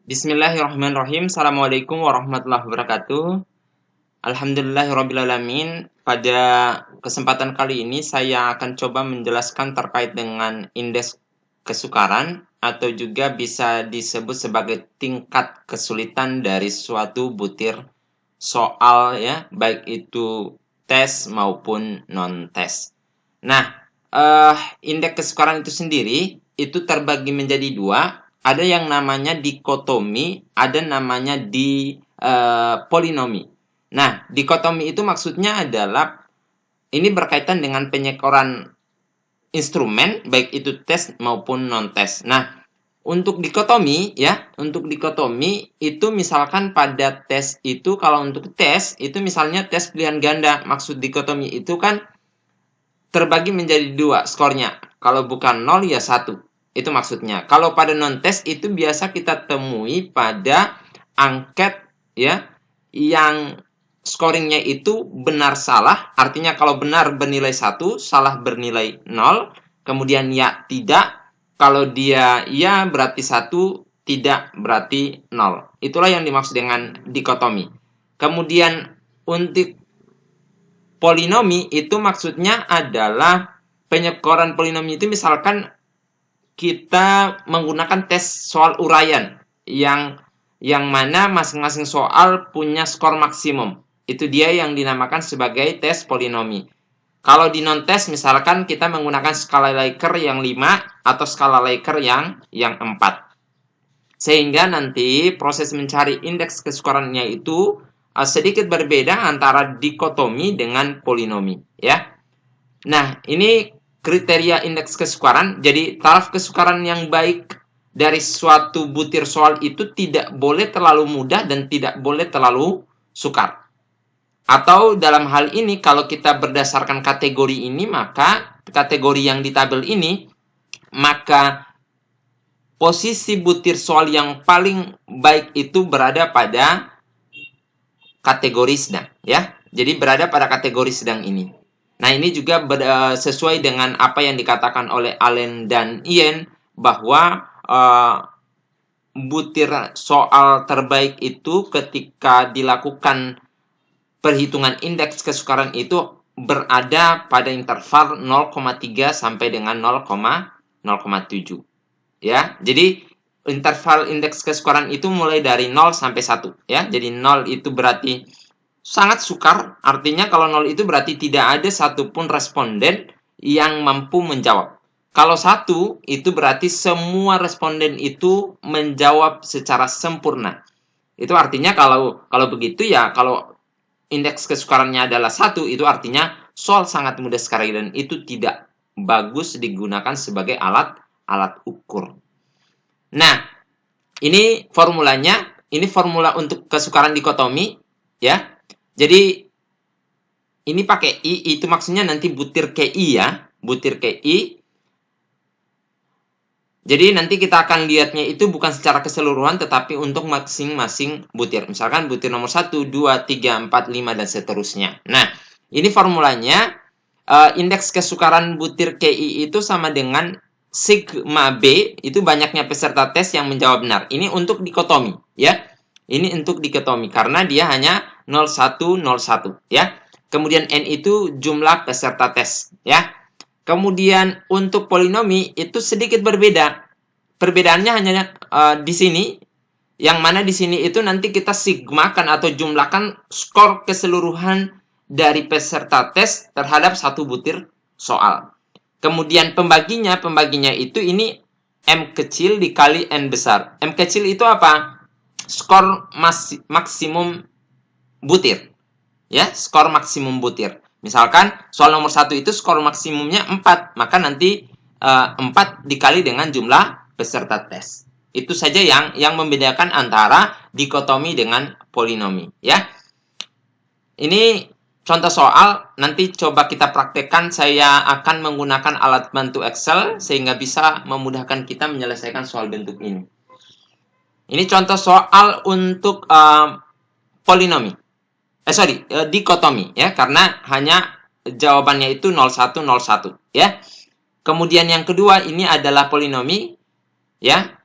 Bismillahirrahmanirrahim. Assalamualaikum warahmatullahi wabarakatuh. Alhamdulillahirrabbilalamin. Pada kesempatan kali ini saya akan coba menjelaskan terkait dengan indeks kesukaran atau juga bisa disebut sebagai tingkat kesulitan dari suatu butir soal ya, baik itu tes maupun non-tes. Nah, indeks kesukaran itu sendiri itu terbagi menjadi dua. Ada yang namanya dikotomi, ada namanya polinomi. Nah, dikotomi itu maksudnya adalah ini berkaitan dengan penyekoran instrumen, baik itu tes maupun non-tes. Nah, untuk dikotomi itu misalkan pada tes itu, kalau untuk tes itu misalnya tes pilihan ganda. Maksud dikotomi itu kan terbagi menjadi dua skornya. Kalau bukan 0 ya 1. Itu maksudnya. Kalau pada non-tes itu biasa kita temui pada angket ya yang scoringnya itu benar salah. Artinya kalau benar bernilai 1, salah bernilai 0. Kemudian ya tidak. Kalau dia ya berarti 1, tidak berarti 0. Itulah yang dimaksud dengan dikotomi. Kemudian untuk polinomi itu maksudnya adalah penyekoran polinomi itu misalkan kita menggunakan tes soal uraian yang mana masing-masing soal punya skor maksimum. Itu dia yang dinamakan sebagai tes polinomi. Kalau di non-tes misalkan kita menggunakan skala Likert yang 5 atau skala Likert yang 4. Sehingga nanti proses mencari indeks kesukarannya itu sedikit berbeda antara dikotomi dengan polinomi ya. Nah, ini kriteria indeks kesukaran. Jadi taraf kesukaran yang baik dari suatu butir soal itu tidak boleh terlalu mudah dan tidak boleh terlalu sukar. Atau dalam hal ini kalau kita berdasarkan kategori ini, maka kategori yang di tabel ini, maka posisi butir soal yang paling baik itu berada pada kategori sedang ya. Jadi berada pada kategori sedang ini. Nah, ini juga sesuai dengan apa yang dikatakan oleh Allen dan Ian bahwa butir soal terbaik itu ketika dilakukan perhitungan indeks kesukaran itu berada pada interval 0,3 sampai dengan 0,7. Ya. Jadi interval indeks kesukaran itu mulai dari 0 sampai 1 ya. Jadi 0 itu berarti sangat sukar, artinya kalau 0 itu berarti tidak ada satupun responden yang mampu menjawab. Kalau 1 itu berarti semua responden itu menjawab secara sempurna. Itu artinya kalau begitu ya, kalau indeks kesukarannya adalah 1, itu artinya soal sangat mudah sekali dan itu tidak bagus digunakan sebagai alat ukur. Nah, ini formulanya, ini formula untuk kesukaran dikotomi ya. Jadi ini pakai I, itu maksudnya nanti butir KI ya, butir KI. Jadi nanti kita akan lihatnya itu bukan secara keseluruhan tetapi untuk masing-masing butir. Misalkan butir nomor 1, 2, 3, 4, 5 dan seterusnya. Nah, ini formulanya indeks kesukaran butir KI itu sama dengan sigma B, itu banyaknya peserta tes yang menjawab benar. Ini untuk dikotomi ya. Ini untuk dikotomi karena dia hanya 0101 ya. Kemudian N itu jumlah peserta tes ya. Kemudian untuk polinomi itu sedikit berbeda. Perbedaannya hanya di sini, yang mana di sini itu nanti kita sigmakan atau jumlahkan skor keseluruhan dari peserta tes terhadap satu butir soal. Kemudian pembaginya itu ini M kecil dikali N besar. M kecil itu apa? Skor maksimum butir. Ya, skor maksimum butir. Misalkan soal nomor 1 itu skor maksimumnya 4, maka nanti 4 dikali dengan jumlah peserta tes. Itu saja yang membedakan antara dikotomi dengan polinomi, ya. Ini contoh soal, nanti coba kita praktekkan. Saya akan menggunakan alat bantu Excel sehingga bisa memudahkan kita menyelesaikan soal bentuk ini. Ini contoh soal untuk polinomi. Dikotomi ya, karena hanya jawabannya itu 0101 ya. Kemudian yang kedua ini adalah polinomi ya.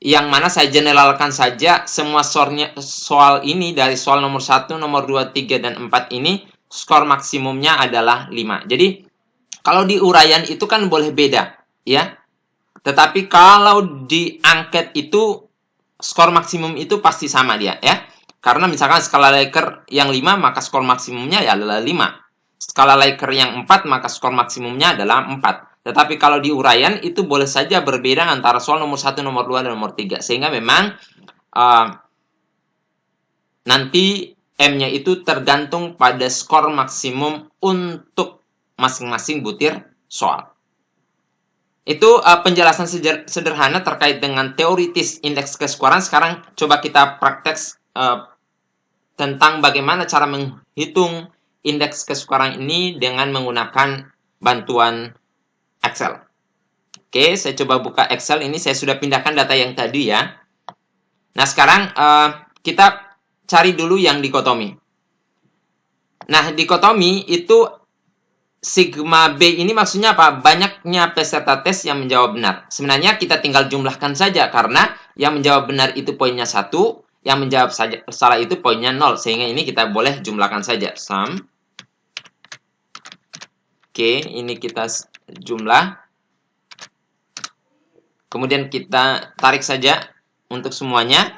yang mana saya generalkan saja semua soal ini dari soal nomor 1, nomor 2, 3, dan 4 ini skor maksimumnya adalah 5. Jadi kalau di uraian itu kan boleh beda, ya. Tetapi kalau di angket itu skor maksimum itu pasti sama dia, ya. Karena misalkan skala Likert yang 5 maka skor maksimumnya ya adalah 5. Skala Likert yang 4 maka skor maksimumnya adalah 4. Tetapi kalau di uraian itu boleh saja berbeda antara soal nomor 1, nomor 2, dan nomor 3. Sehingga memang nanti M-nya itu tergantung pada skor maksimum untuk masing-masing butir soal. Itu penjelasan sederhana terkait dengan teoritis indeks kesukaran. Sekarang coba kita praktek tentang bagaimana cara menghitung indeks kesukaran ini dengan menggunakan bantuan Excel. Oke, saya coba buka Excel. Ini saya sudah pindahkan data yang tadi ya. Nah, sekarang kita cari dulu yang dikotomi. Nah, dikotomi itu sigma B ini maksudnya apa? Banyaknya peserta tes yang menjawab benar. Sebenarnya kita tinggal jumlahkan saja karena yang menjawab benar itu poinnya 1, yang menjawab salah itu poinnya 0. Sehingga ini kita boleh jumlahkan saja. Sum. Oke, ini kita jumlah. Kemudian kita tarik saja untuk semuanya.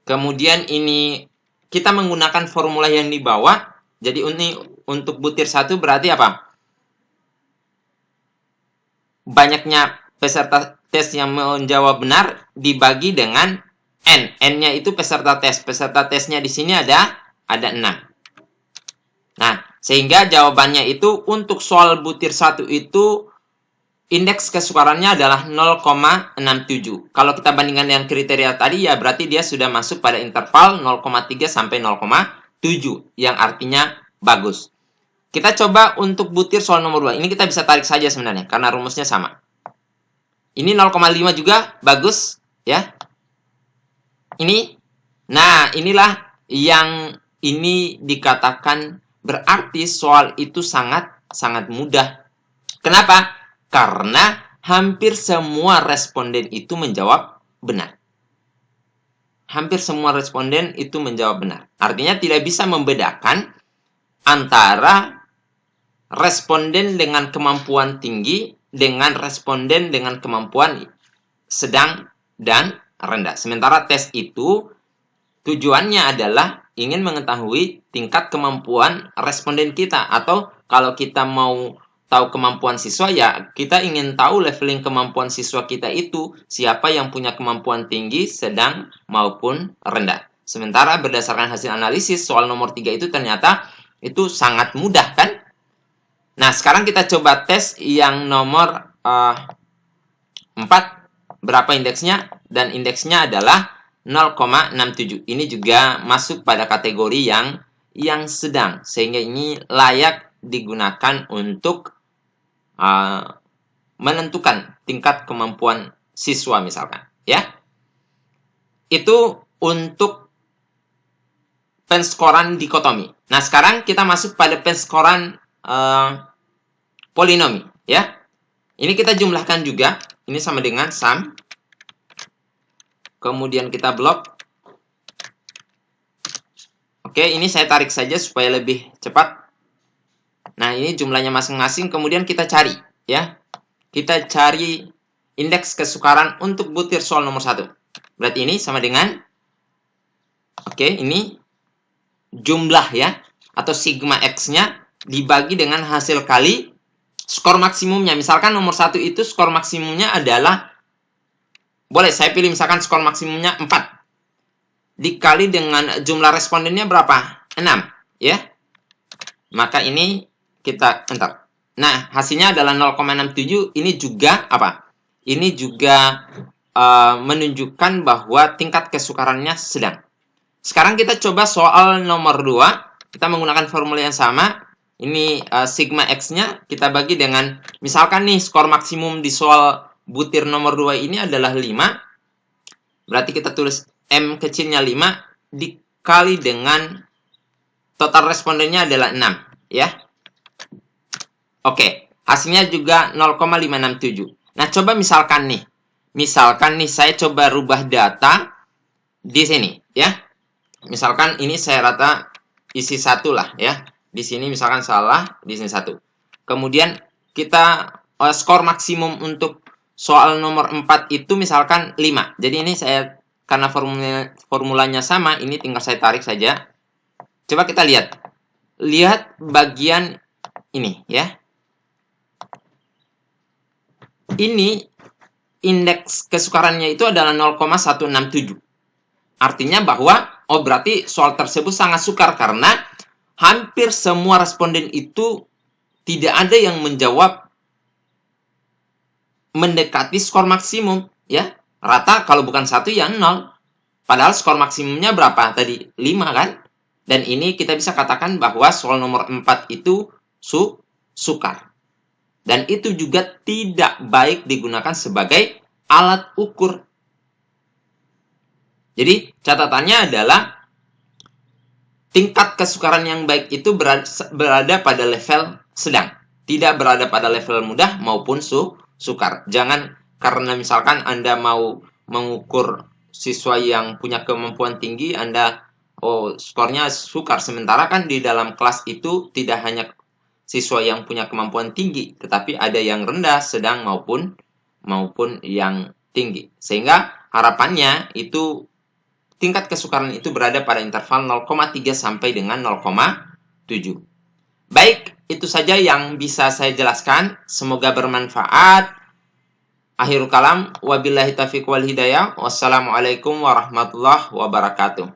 Kemudian ini kita menggunakan formula yang di bawah. Jadi ini untuk butir 1 berarti apa? Banyaknya peserta tes yang menjawab benar dibagi dengan N. N-nya itu peserta tes. Peserta tesnya di sini ada 6. Nah, sehingga jawabannya itu untuk soal butir 1 itu indeks kesukarannya adalah 0,67. Kalau kita bandingkan dengan kriteria tadi, ya berarti dia sudah masuk pada interval 0,3 sampai 0,7, yang artinya bagus. Kita coba untuk butir soal nomor 2. Ini kita bisa tarik saja sebenarnya, karena rumusnya sama. Ini 0,5 juga, bagus. Ya. Ini, nah inilah yang ini dikatakan berarti soal itu sangat mudah. Kenapa? Karena hampir semua responden itu menjawab benar. Hampir semua responden itu menjawab benar. Artinya tidak bisa membedakan antara responden dengan kemampuan tinggi dengan responden dengan kemampuan sedang dan rendah. Sementara tes itu tujuannya adalah ingin mengetahui tingkat kemampuan responden kita, atau kalau kita mau tahu kemampuan siswa, ya kita ingin tahu leveling kemampuan siswa kita itu siapa yang punya kemampuan tinggi, sedang, maupun rendah. Sementara berdasarkan hasil analisis soal nomor 3 itu ternyata itu sangat mudah kan? Nah, sekarang kita coba tes yang nomor 4. Berapa indeksnya? Dan indeksnya adalah 0,67. Ini juga masuk pada kategori yang sedang, sehingga ini layak digunakan untuk menentukan tingkat kemampuan siswa misalkan, ya. Itu untuk penskoran dikotomi. Nah, sekarang kita masuk pada penskoran polinomi, ya. Ini kita jumlahkan juga. Ini sama dengan sum. Kemudian kita blok. Oke, ini saya tarik saja supaya lebih cepat. Nah, ini jumlahnya masing-masing. Kemudian kita cari, ya. Kita cari indeks kesukaran untuk butir soal nomor 1. Berarti ini sama dengan, oke, ini jumlah ya, atau sigma X-nya dibagi dengan hasil kali skor maksimumnya. Misalkan nomor 1 itu skor maksimumnya adalah, boleh saya pilih misalkan skor maksimumnya 4. Dikali dengan jumlah respondennya berapa? 6, ya. Maka ini kita enter. Nah, hasilnya adalah 0,67. Ini juga apa? Ini juga menunjukkan bahwa tingkat kesukarannya sedang. Sekarang kita coba soal nomor 2. Kita menggunakan formula yang sama. Ini sigma X-nya kita bagi dengan, misalkan nih skor maksimum di soal butir nomor 2 ini adalah 5. Berarti kita tulis M kecilnya 5 dikali dengan total respondennya adalah 6, ya. Oke, Hasilnya juga 0,567. Nah, coba misalkan nih. Misalkan nih saya coba rubah data di sini ya. Misalkan ini saya rata isi 1 lah ya. Di sini misalkan salah, di sini 1. Kemudian kita skor maksimum untuk soal nomor 4 itu misalkan 5. Jadi ini saya karena formulanya sama, ini tinggal saya tarik saja. Coba kita lihat. Lihat bagian ini ya. Ini indeks kesukarannya itu adalah 0,167. Artinya bahwa berarti soal tersebut sangat sukar karena hampir semua responden itu tidak ada yang menjawab mendekati skor maksimum ya. Rata kalau bukan 1 ya 0. Padahal skor maksimumnya berapa tadi? 5 kan? Dan ini kita bisa katakan bahwa soal nomor 4 itu sukar. Dan itu juga tidak baik digunakan sebagai alat ukur. Jadi catatannya adalah tingkat kesukaran yang baik itu berada pada level sedang. Tidak berada pada level mudah maupun sukar. Jangan karena misalkan Anda mau mengukur siswa yang punya kemampuan tinggi, Anda skornya sukar. Sementara kan di dalam kelas itu tidak hanya siswa yang punya kemampuan tinggi, tetapi ada yang rendah, sedang maupun yang tinggi. Sehingga harapannya itu tingkat kesukaran itu berada pada interval 0,3 sampai dengan 0,7. Baik, itu saja yang bisa saya jelaskan. Semoga bermanfaat. Akhirul kalam, wabillahi taufiq wal hidayah. Wassalamualaikum warahmatullahi wabarakatuh.